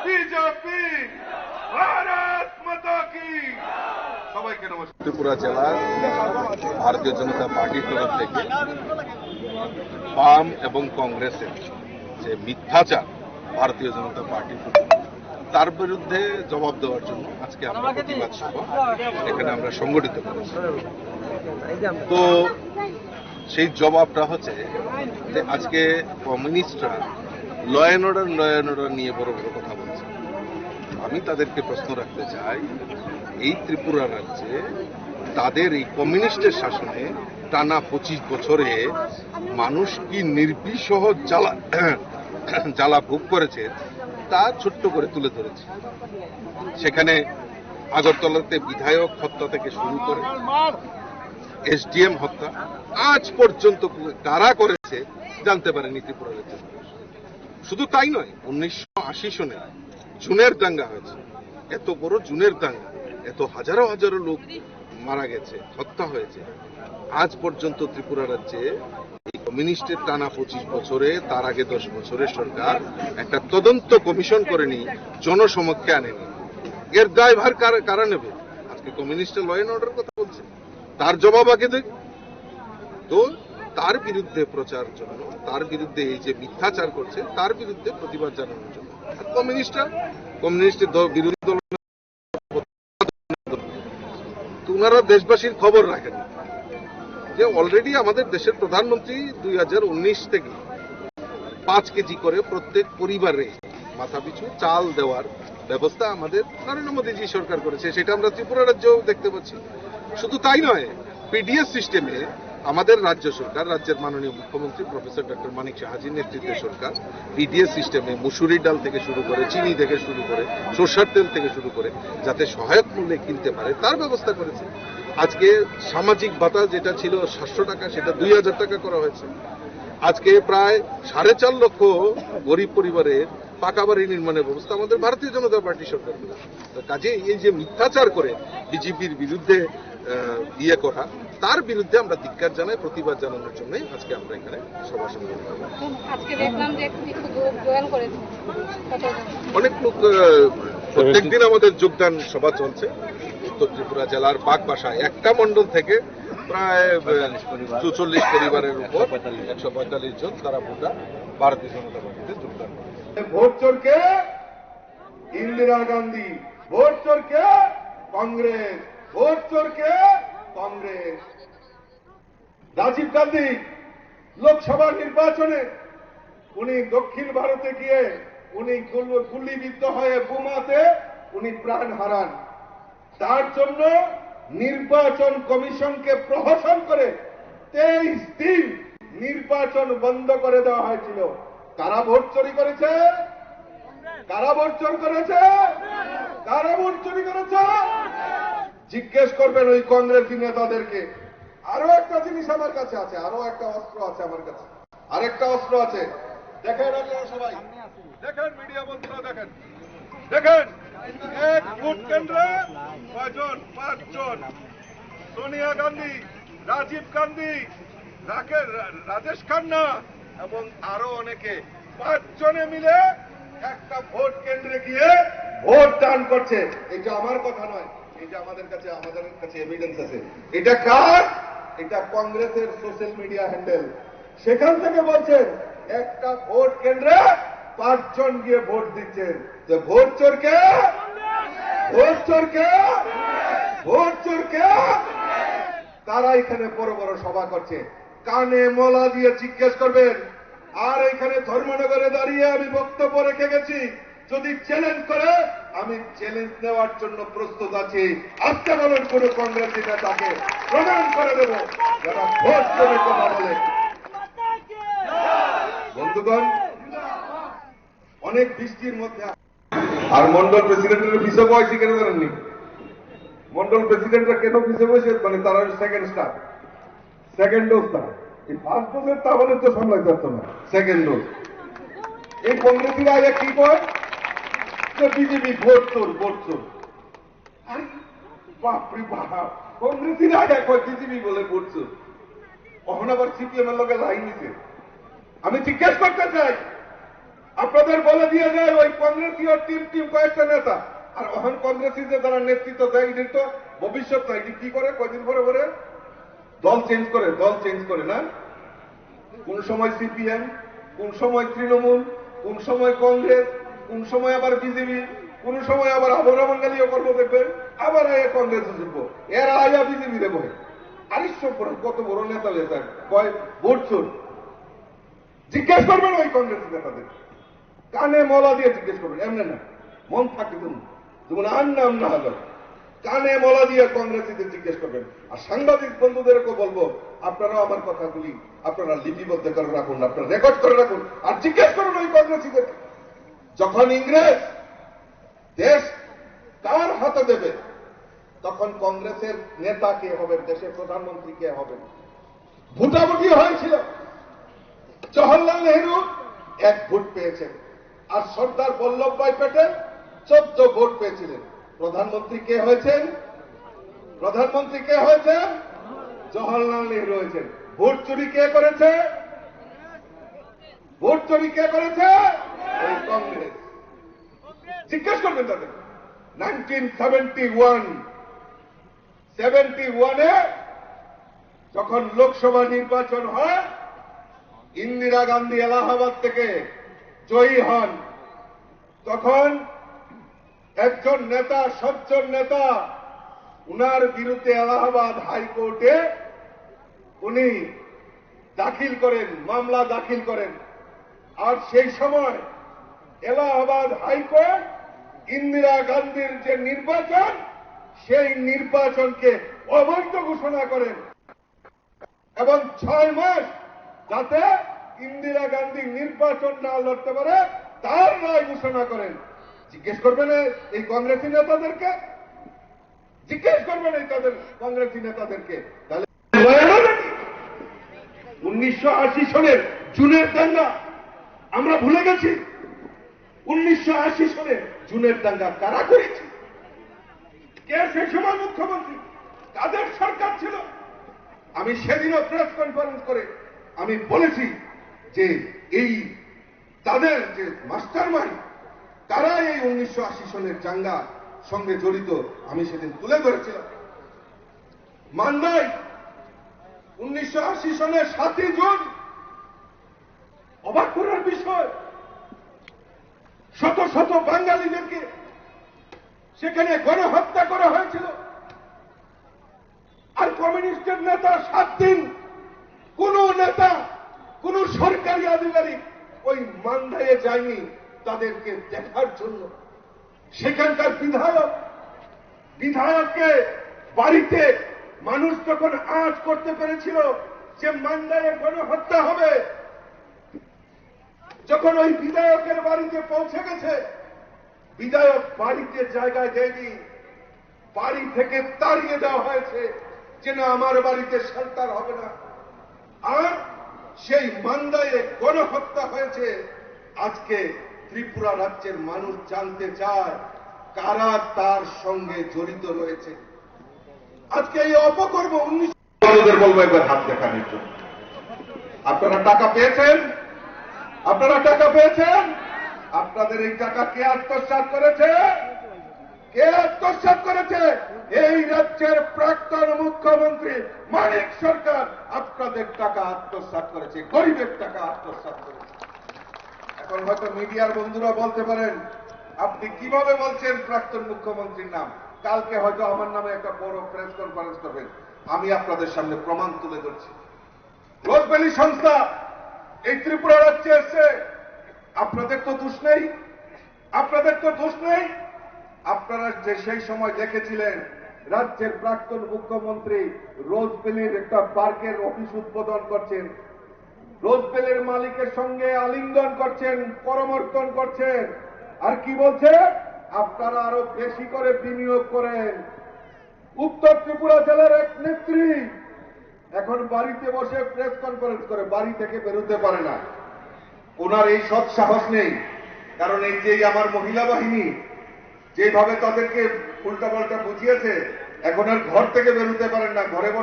BJP Bharat মাতা কি। সবাইকে নমস্কার। ত্রিপুরা জেলার ভারতীয় জনতা পার্টির তরফ থেকে বাম এবং কংগ্রেসের যে মিথ্যাচার ভারতীয় জনতা পার্টির প্রতি, তার বিরুদ্ধে জবাব দেওয়ার জন্য আজকে আমরা প্রতিবাদ সভা এখানে আমরা সংগঠিত করেছি। তো সেই জবাবটা হচ্ছে যে আজকে কমিউনিস্টরা ল অ্যান্ড অর্ডার নিয়ে বড় বড় কথা বলছে। আমি তাদেরকে প্রশ্ন রাখতে চাই, এই ত্রিপুরা রাজ্যে তাদের এই কমিউনিস্টের শাসনে টানা 25 বছরে মানুষ কি নির্বিষহ জ্বালা ভোগ করেছে তা ছোট্ট করে তুলে ধরেছে। সেখানে আগরতলাতে বিধায়ক হত্যা থেকে শুরু করে এসডিএম হত্যা আজ পর্যন্ত কারা করেছে জানতে পারেনি ত্রিপুরা রাজ্য। শুধু তাই নয়, 1980 সনে জুনের দাঙ্গা হয়েছে। এত বড় জুনের দাঙ্গা, এত হাজারো হাজারো লোক মারা গেছে, হত্যা হয়েছে। আজ পর্যন্ত ত্রিপুরা রাজ্যে এই কমিউনিস্টের টানা 25 বছরে, তার আগে 10 বছরের সরকার একটা তদন্ত কমিশন করেনি, জনসমক্ষে আনেনি। এর দায়ভার কারা নেবে? আজকে কমিউনিস্টের ল অ্যান্ড অর্ডার কথা বলছে, তার জবাব আগে দেখ। তো তার বিরুদ্ধে প্রচার জন্য, তার বিরুদ্ধে এই যে মিথ্যাচার করছে তার বিরুদ্ধে প্রতিবাদ জানানোর জন্য কমিউনিস্টের বিরোধী দল ওনারা দেশবাসীর খবর রাখেন যে অলরেডি আমাদের দেশের প্রধানমন্ত্রী 2019 থেকে 5 কেজি করে প্রত্যেক পরিবারে মাথাপিছু চাল দেওয়ার ব্যবস্থা আমাদের নরেন্দ্র মোদীজি সরকার করেছে। সেটা আমরা ত্রিপুরা রাজ্যেও দেখতে পাচ্ছি। শুধু তাই নয়, পিডিএস সিস্টেমে আমাদের রাজ্য সরকার, রাজ্যের মাননীয় মুখ্যমন্ত্রী প্রফেসর ডক্টর মানিক সাহাজির নেতৃত্বে সরকার পিডিএস সিস্টেমে মুসুরির ডাল থেকে শুরু করে, চিনি থেকে শুরু করে, সরষের তেল থেকে শুরু করে যাতে সহায়ক মূল্যে কিনতে পারে তার ব্যবস্থা করেছে। আজকে সামাজিক ভাতা যেটা ছিল 700 টাকা, সেটা 2000 টাকা করা হয়েছে। আজকে প্রায় 4.5 লক্ষ গরিব পরিবারের পাকা বাড়ি নির্মাণের ব্যবস্থা আমাদের ভারতীয় জনতা পার্টি সরকার করেছে। কাজে এই যে মিথ্যাচার করে বিজেপির বিরুদ্ধে ইয়ে করা, তার বিরুদ্ধে আমরা ধিক্কার জানাই, প্রতিবাদ জানানোর জন্য আজকে আমরা এখানে সভা সংগঠিত করলাম। অনেক লোক, প্রত্যেকদিন আমাদের যোগদান সভা চলছে। উত্তর ত্রিপুরা জেলার বাগবাসা একটা মন্ডল থেকে প্রায় 44 পরিবারের উপর 145 জন তারা ভোটার ভারতীয় জনতা পার্টিতে যোগদান করে। ভোট চোরকে ইন্দিরা গান্ধী, ভোট চোরকে কংগ্রেস, ভোট চোরকে কংগ্রেস। রাজীব গান্ধী লোকসভা নির্বাচনে উনি দক্ষিণ ভারতে গিয়ে উনি গুলিবিদ্ধ হয়ে বোমাতে উনি প্রাণ হারান। তার জন্য নির্বাচন কমিশনকে প্রহসন করে 23 দিন নির্বাচন বন্ধ করে দেওয়া হয়েছিল। কারা ভোট চুরি করেছে? কারা ভোট চোর করেছে? কারা ভোট চুরি করেছে? জিজ্ঞেস করবেন ওই কংগ্রেসী নেতাদেরকে। আরো একটা জিনিস আমার কাছে আছে, আরো একটা অস্ত্র আছে আমার কাছে, আরেকটা অস্ত্র আছে। দেখেন আপনারা সবাই, দেখেন মিডিয়া বন্ধুরা, দেখেন দেখেন এক ভোট কেন্দ্রে কয়জন? 5 জন। সোনিয়া গান্ধী, রাজীব গান্ধী, রাজেশ খান্না এবং আরো অনেকে 5 জনে মিলে একটা ভোট কেন্দ্রে গিয়ে ভোট দান করছে। এটা আমার কথা নয়, এটা আমাদের কাছে এভিডেন্স আছে। এটা কার? এটা কংগ্রেসের সোশ্যাল মিডিয়া হ্যান্ডেল। সেখান থেকে বলছেন একটা ভোট কেন্দ্রে 5 জন গিয়ে ভোট দিচ্ছেন। যে ভোট চোরকে, ভোট চোরকে, ভোট চোরকে। তারা এখানে বড় বড় সভা করছে, কানে মলা দিয়ে জিজ্ঞেস করবেন। আর এখানে ধর্মনগরে দাঁড়িয়ে আমি বক্তব্য রেখে গেছি, যদি চ্যালেঞ্জ করে আমি চ্যালেঞ্জ নেওয়ার জন্য প্রস্তুত আছি। আজকে বলেন কোন কংগ্রেস নেতাকে প্রমাণ করে দেব যারা ভোট করে কথা বলে। বন্ধুগণ, অনেক বৃষ্টির মধ্যে আর মন্ডল প্রেসিডেন্টের পিছিয়ে বয়সী কেন জানেননি? মন্ডল প্রেসিডেন্টরা কেন পিছিয়ে বসে? মানে তারা সেকেন্ড স্টার, সেকেন্ড ডোজ। তারা এই 5 ডোজের তাহলে তো সামলাতে পারত না, সেকেন্ড ডোজ। এই কংগ্রেসীরা আগে কি কয় যে বিজেপি ভোট চোর, ভোট চোর। বাপরে বাপ, কংগ্রেসীরা আগে কয় বিজেপি বলে ভোট চোর। কখন আবার সিপিএম এর লোকের লাইন নিছে। আমি জিজ্ঞেস করতে চাই, আপনাদের বলে দিয়ে যায় ওই কংগ্রেসীয় টিম কয়েকটা নেতা, আর এখন কংগ্রেসী যে তারা নেতৃত্ব দেয় এদের তো ভবিষ্যৎ নাই, কি করে কয়দিন পরে পরে দল চেঞ্জ করে না, কোন সময় সিপিএম, কোন সময় তৃণমূল, কোন সময় কংগ্রেস, কোন সময় আবার বিজেপি, কোন সময় আবার আবরা বাঙালিও করবো দেখবেন, আবার আয়া কংগ্রেসে যুগবো, এরা আয়া বিজেপি দেবো। কত বড় নেতা লেতা কয় ভোট চোর। জিজ্ঞেস করবেন ওই কংগ্রেস নেতাদের, কানে মলা দিয়ে জিজ্ঞেস করবেন, এমনি না মন থাকবে যেমন আন্নাম না হলো, কানে মলা দিয়ে কংগ্রেসীদের জিজ্ঞেস করবেন। আর সাংবাদিক বন্ধুদেরকে বলবো, আপনারাও আমার কথাগুলি আপনারা লিপিবদ্ধ করে রাখুন, আপনারা রেকর্ড করে রাখুন, আর জিজ্ঞেস করুন ওই কংগ্রেসীদের, যখন ইংরেজ দেশ কার হাতে দেবে তখন কংগ্রেসের নেতা কে হবেন, দেশের প্রধানমন্ত্রী কে হবেন। ভোটাভুটি হয়েছিল, জওহরলাল নেহরু 1 ভোট পেয়েছেন, আর সর্দার বল্লভভাই প্যাটেল 14 ভোট পেয়েছিলেন। প্রধানমন্ত্রী কে হয়েছেন? জওহরলাল নেহরু হয়েছেন। ভোট চুরি কে করেছে? ওই কংগ্রেস। জিজ্ঞেস করবেন তাদের। 1971 যখন লোকসভা নির্বাচন হয়, ইন্দিরা গান্ধী এলাহাবাদ থেকে জয়ী হন, তখন একজন নেতা, সজ্জন নেতা, উনার বিরুদ্ধে এলাহাবাদ হাইকোর্টে উনি মামলা দাখিল করেন। আর সেই সময় এলাহাবাদ হাইকোর্ট ইন্দিরা গান্ধীর যে নির্বাচন, সেই নির্বাচনকে অবৈধ ঘোষণা করেন এবং 6 মাস যাতে ইন্দিরা গান্ধী নির্বাচন না লড়তে পারে তার রায় ঘোষণা করেন। জিজ্ঞেস করবেন এই কংগ্রেসী নেতাদেরকে, তাহলে 1980 সনের জুনের দাঙ্গা আমরা ভুলে গেছি। 1980 সনের জুনের দাঙ্গা কারা করেছে? কে সেই সময় মুখ্যমন্ত্রী? কাদের সরকার ছিল? আমি সেদিনও প্রেস কনফারেন্স করে আমি বলেছি যে এই তাদের যে মাস্টার মাইন্ড, তারা এই 1980 সনের দাঙ্গা সঙ্গে জড়িত, আমি সেদিন তুলে ধরেছিলাম। মান্দায় 1980 সনের 7ই জুন, অবাক করার বিষয়, শত শত বাঙালিদেরকে সেখানে গণহত্যা করা হয়েছিল। আর কমিউনিস্টের নেতা 7 দিন, কোন নেতা, কোন সরকারি আধিকারিক ওই মান্দায়ে যায়নি তাদেরকে দেখার জন্য। সেখানকার বিধায়ককে বাড়িতে মানুষ যখন আঁচ করতে পেরেছিল যে মান্দায়ে গণহত্যা হবে, যখন ওই বিধায়কের বাড়িতে পৌঁছে গেছে, বিধায়ক বাড়িতে জায়গায় দেয়নি, বাড়ি থেকে তাড়িয়ে দেওয়া হয়েছে যে না, আমার বাড়িতে শেল্টার হবে না। আর সেই মান্দায়ে গণহত্যা হয়েছে। আজকে ত্রিপুরা রাজ্যের মানুষ জানতে চায় কারা তার সঙ্গে জড়িত রয়েছে। আজকে এই অপকর্ম 19 বলবো একবার হাত দেখানোর জন্য। আপনারা টাকা পেয়েছেন, আপনাদের এই টাকা কে আত্মসাৎ করেছে? এই রাজ্যের প্রাক্তন মুখ্যমন্ত্রী মানিক সরকার আপনাদের টাকা আত্মসাৎ করেছে, গরিবের টাকা আত্মসাৎ করেছে। এখন হয়তো মিডিয়ার বন্ধুরা বলতে পারেন, আপনি কিভাবে বলছেন প্রাক্তন মুখ্যমন্ত্রীর নাম? কালকে হয়তো আমার নামে একটা বড় প্রেস কনফারেন্স করবেন, আমি আপনাদের সামনে প্রমাণ তুলে ধরছি। রোজভ্যালি সংস্থা এই ত্রিপুরা রাজ্যে এসছে, আপনাদের তো দোষ নেই। আপনারা যে সেই সময় দেখেছিলেন রাজ্যের প্রাক্তন মুখ্যমন্ত্রী রোজভ্যালির একটা পার্কের অফিস উদ্বোধন করছেন, রোজভ্যালির মালিকের সঙ্গে আলিঙ্গন করছেন, করমর্দন করছেন, আর কি বলছে? আপনারা আরো বেশি করে বিনিয়োগ করেন। উত্তর ত্রিপুরা জেলার এক নেত্রী এখন বাড়িতে বসে প্রেস কনফারেন্স করে, বাড়ি থেকে বেরোতে পারে না। ওনার এই সৎ সাহস নেই, কারণ এই যে আমার মহিলা বাহিনী যেভাবে তাদেরকে উল্টাপাল্টা বুঝিয়েছে, এখন আর ঘর থেকে বেরোতে পারেন না, ঘরে